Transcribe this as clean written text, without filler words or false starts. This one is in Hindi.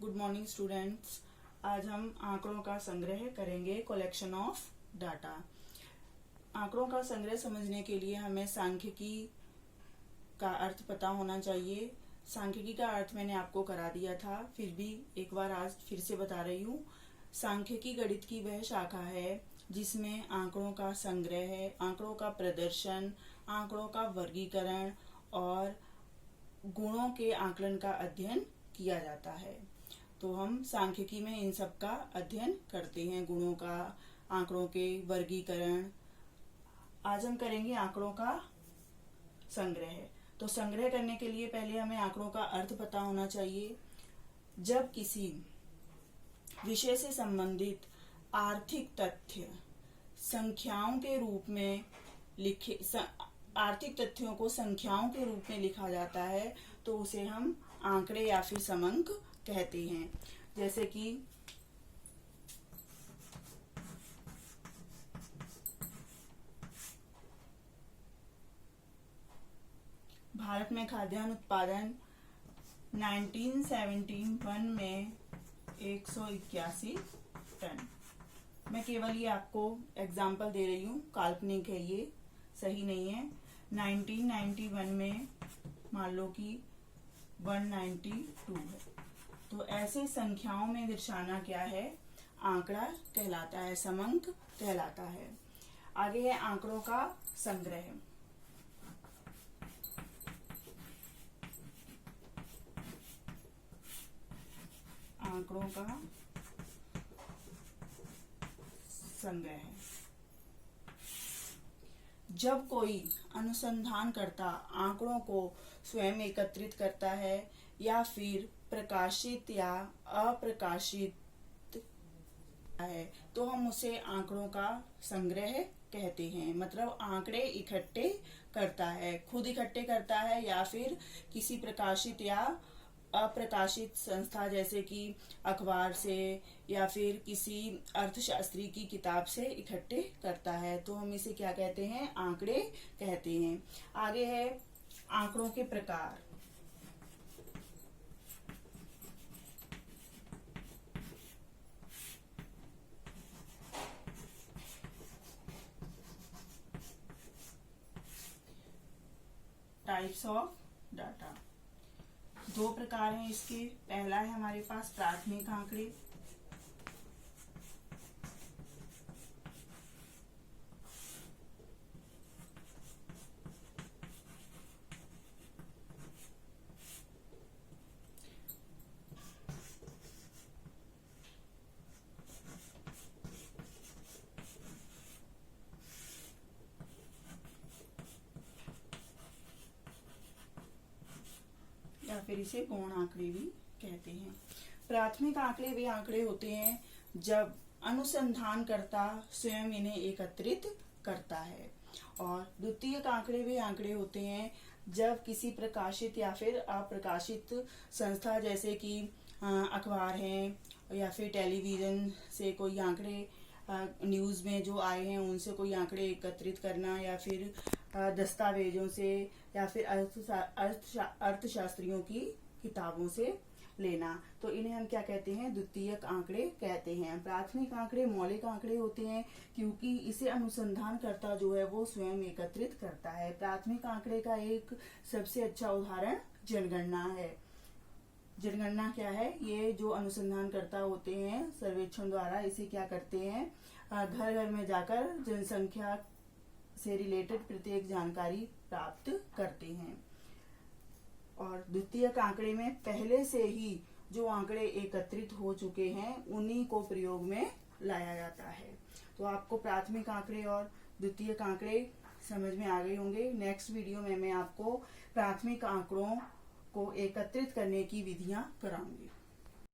Good morning students. आज हम आंकड़ों का संग्रह करेंगे, कलेक्शन ऑफ डाटा। आंकड़ों का संग्रह समझने के लिए हमें सांख्यिकी का अर्थ पता होना चाहिए। सांख्यिकी का अर्थ मैंने आपको करा दिया था, फिर भी एक बार आज फिर से बता रही हूँ। सांख्यिकी गणित की वह शाखा है जिसमें आंकड़ों का संग्रह है, आंकड़ों का प्रदर्शन, आंकड़ों का वर्गीकरण और गुणों के आकलन का अध्ययन किया जाता है। तो हम सांख्यिकी में इन सब का अध्ययन करते हैं, गुणों का, आंकड़ों के वर्गीकरण। आज हम करेंगे आंकड़ों का संग्रह। तो संग्रह करने के लिए पहले हमें आंकड़ों का अर्थ पता होना चाहिए। जब किसी विषय से संबंधित आर्थिक तथ्य संख्याओं के रूप में आर्थिक तथ्यों को संख्याओं के रूप में लिखा जाता है तो उसे हम आंकड़े या फिर समंक कहते हैं। जैसे कि भारत में खाद्यान्न उत्पादन 1971 में 181 टन। मैं केवल ये आपको एग्जाम्पल दे रही हूँ, काल्पनिक है, ये सही नहीं है। 1991 में मान लो कि 192 है। तो ऐसे संख्याओं में दर्शाना क्या है? आंकड़ा कहलाता है, समंक कहलाता है। आगे है आंकड़ों का संग्रह। आंकड़ों का संग्रह। जब कोई अनुसंधानकर्ता आंकड़ों को स्वयं एकत्रित करता है या फिर प्रकाशित या अप्रकाशित है तो हम उसे आंकड़ों का संग्रह कहते हैं। मतलब आंकड़े इकट्ठे करता है, खुद इकट्ठे करता है या फिर किसी प्रकाशित या अप्रकाशित संस्था जैसे कि अखबार से या फिर किसी अर्थशास्त्री की किताब से इकट्ठे करता है। तो हम इसे क्या कहते हैं? आंकड़े कहते हैं। आगे है आंकड़ों के प्रकार। Types of data. दो प्रकार हैं इसके। पहला है हमारे पास प्राथमिक आंकड़े। या फिर इसे गौण आंकड़े भी कहते हैं। प्राथमिक आंकड़े वे आंकड़े होते हैं जब अनुसंधानकर्ता स्वयं इन्हें एकत्रित करता है, और द्वितीयक आंकड़े वे आंकड़े होते हैं जब किसी प्रकाशित या फिर अप्रकाशित संस्था जैसे कि अखबार है या फिर टेलीविजन से कोई आंकड़े, न्यूज में जो आए हैं उनसे कोई आंकड़े एकत्रित करना, या फिर दस्तावेजों से या फिर अर्थशास्त्रियों की किताबों से लेना। तो इन्हें हम क्या कहते हैं? द्वितीयक आंकड़े कहते हैं। प्राथमिक आंकड़े मौलिक आंकड़े होते हैं क्योंकि इसे अनुसंधानकर्ता जो है वो स्वयं एकत्रित करता है। प्राथमिक आंकड़े का एक सबसे अच्छा उदाहरण जनगणना है। जनगणना क्या है? ये जो अनुसंधानकर्ता होते हैं सर्वेक्षण द्वारा इसे क्या करते हैं? घर घर में जाकर जनसंख्या से रिलेटेड प्रत्येक जानकारी प्राप्त करते हैं। और द्वितीयक आंकड़े में पहले से ही जो आंकड़े एकत्रित हो चुके हैं उन्हीं को प्रयोग में लाया जाता है। तो आपको प्राथमिक आंकड़े और द्वितीयक आंकड़े समझ में आ गए होंगे। नेक्स्ट वीडियो में मैं आपको प्राथमिक आंकड़ों को एकत्रित करने की विधियां कराऊंगी।